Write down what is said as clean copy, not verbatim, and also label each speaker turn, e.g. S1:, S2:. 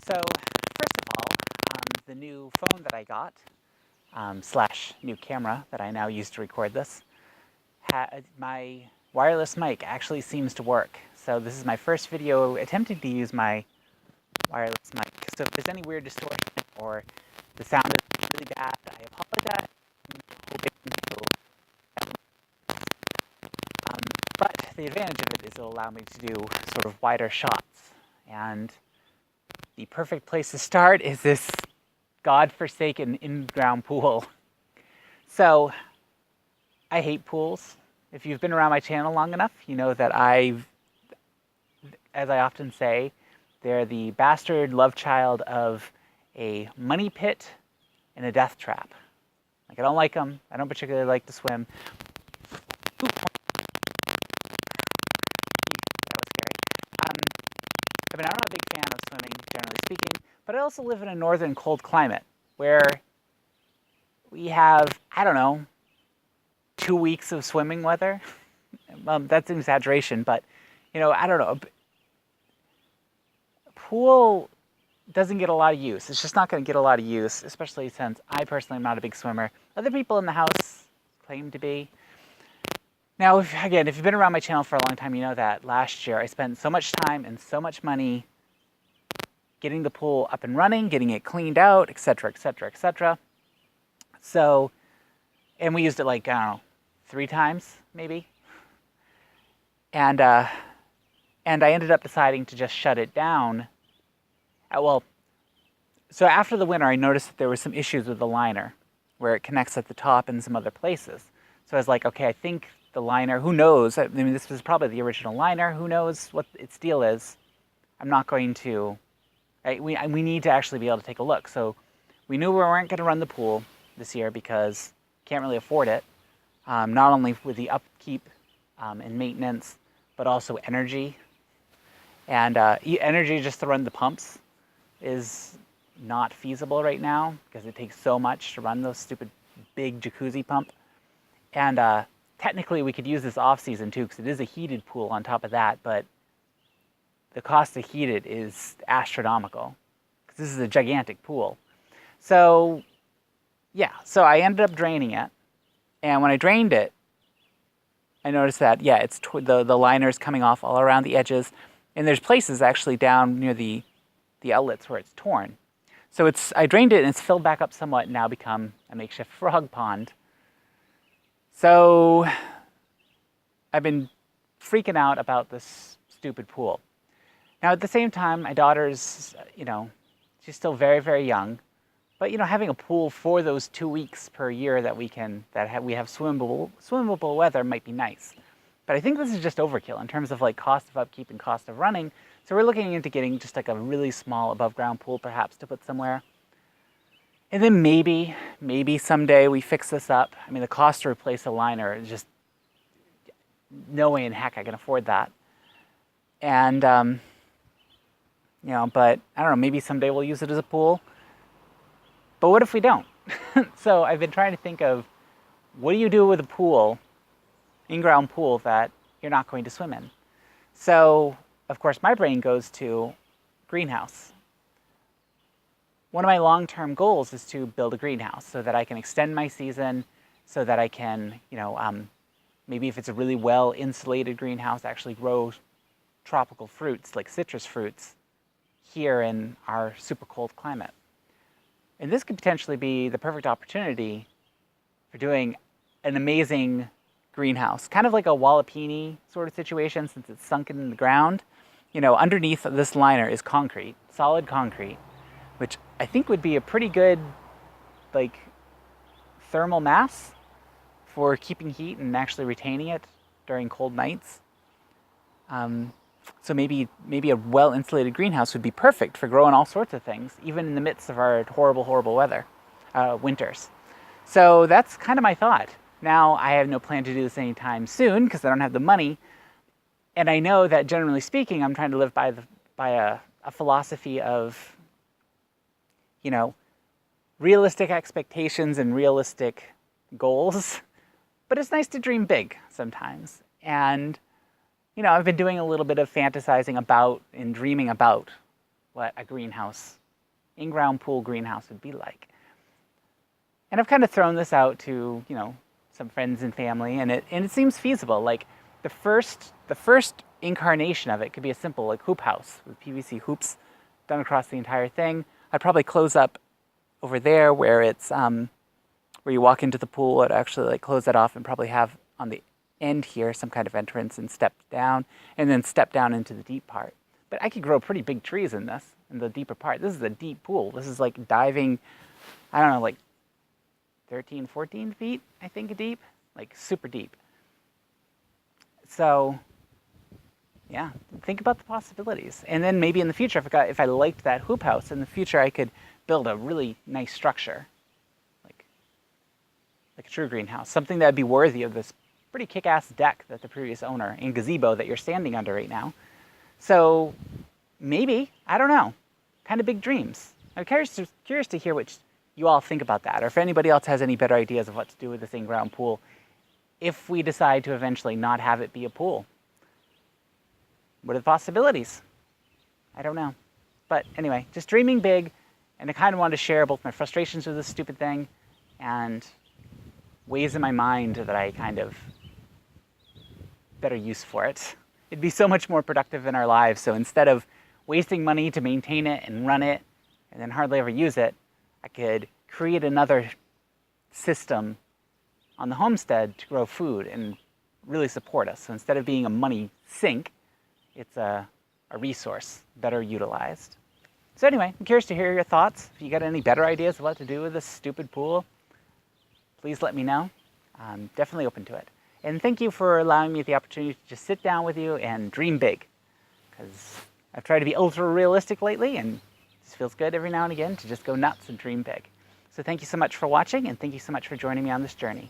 S1: So, first of all, the new phone that I got, slash new camera that I now use to record this, my wireless mic actually seems to work. So this is my first video attempting to use my wireless mic. So if there's any weird distortion or the sound is really bad, I apologize. But the advantage of it is it'll allow me to do sort of wider shots. And the perfect place to start is this godforsaken in-ground pool. So I hate pools. If you've been around my channel long enough, you know that as I often say, they're the bastard love child of a money pit and a death trap. Like, I don't like them. I don't particularly like to swim. Ooh, that was scary. I mean, I'm not a big fan of swimming, generally speaking, but I also live in a northern cold climate where we have, I don't know, 2 weeks of swimming weather. That's an exaggeration, but, you know, I don't know. A pool doesn't get a lot of use. It's just not going to get a lot of use, especially since I personally am not a big swimmer. Other people in the house claim to be. Now, again, if you've been around my channel for a long time, you know that last year I spent so much time and so much money getting the pool up and running, getting it cleaned out, etc., etc., etc. So, and we used it like, I don't know, 3 times, maybe. And I ended up deciding to just shut it down. Well, so after the winter, I noticed that there were some issues with the liner, where it connects at the top and some other places. So I was like, okay, I think the liner, who knows? I mean, this was probably the original liner. Who knows what its deal is? I'm not going to... We need to actually be able to take a look. So we knew we weren't going to run the pool this year because can't really afford it. Not only with the upkeep and maintenance, but also energy. And energy just to run the pumps is not feasible right now because it takes so much to run those stupid big jacuzzi pump. And technically we could use this off season too because it is a heated pool on top of that, but the cost to heat it is astronomical because this is a gigantic pool. So yeah, so I ended up draining it. And when I drained it, I noticed that, yeah, it's the liner's coming off all around the edges. And there's places actually down near the outlets where it's torn. So I drained it and it's filled back up somewhat and now become a makeshift frog pond. So I've been freaking out about this stupid pool. Now at the same time, my daughter's, you know, she's still very, very young. But, you know, having a pool for those 2 weeks per year that we have swimmable weather might be nice. But I think this is just overkill in terms of like cost of upkeep and cost of running. So we're looking into getting just like a really small above ground pool perhaps to put somewhere. And then maybe someday we fix this up. I mean, the cost to replace a liner is just no way in heck I can afford that. And, you know, but I don't know, maybe someday we'll use it as a pool. But what if we don't? So I've been trying to think of, what do you do with a pool, in-ground pool, that you're not going to swim in? So, of course, my brain goes to greenhouse. One of my long-term goals is to build a greenhouse so that I can extend my season, so that I can, you know, maybe if it's a really well-insulated greenhouse, actually grow tropical fruits, like citrus fruits, here in our super cold climate. And this could potentially be the perfect opportunity for doing an amazing greenhouse, kind of like a Walipini sort of situation since it's sunken in the ground. You know, underneath this liner is concrete, solid concrete, which I think would be a pretty good, like, thermal mass for keeping heat and actually retaining it during cold nights. So maybe a well-insulated greenhouse would be perfect for growing all sorts of things, even in the midst of our horrible, horrible weather, winters. So that's kind of my thought. Now, I have no plan to do this anytime soon because I don't have the money. And I know that, generally speaking, I'm trying to live by a philosophy of, you know, realistic expectations and realistic goals. But it's nice to dream big sometimes. And you know, I've been doing a little bit of fantasizing about and dreaming about what a greenhouse, in-ground pool greenhouse would be like. And I've kind of thrown this out to, some friends and family, and it seems feasible. Like the first incarnation of it could be a simple like hoop house with PVC hoops done across the entire thing. I'd probably close up over there where it's where you walk into the pool. I'd actually like close that off and probably have on the end here some kind of entrance and step down, and then step down into the deep part. But I could grow pretty big trees in this, in the deeper part. This is a deep pool. This is like diving, I don't know, like 13, 14 feet, I think, deep, like super deep. So yeah, think about the possibilities. And then maybe in the future, if I liked that hoop house, in the future I could build a really nice structure, like a true greenhouse, something that would be worthy of this pretty kick-ass deck that the previous owner and gazebo that you're standing under right now. So maybe, I don't know, kind of big dreams. I'm curious to hear what you all think about that, or if anybody else has any better ideas of what to do with this in-ground pool if we decide to eventually not have it be a pool. What are the possibilities? I don't know. But anyway, just dreaming big, and I kind of wanted to share both my frustrations with this stupid thing and ways in my mind that I kind of better use for it. It'd be so much more productive in our lives. So instead of wasting money to maintain it and run it and then hardly ever use it, I could create another system on the homestead to grow food and really support us. So instead of being a money sink, it's a resource better utilized. So anyway, I'm curious to hear your thoughts. If you got any better ideas of what to do with this stupid pool, please let me know. I'm definitely open to it. And thank you for allowing me the opportunity to just sit down with you and dream big. Because I've tried to be ultra realistic lately, and it just feels good every now and again to just go nuts and dream big. So thank you so much for watching, and thank you so much for joining me on this journey.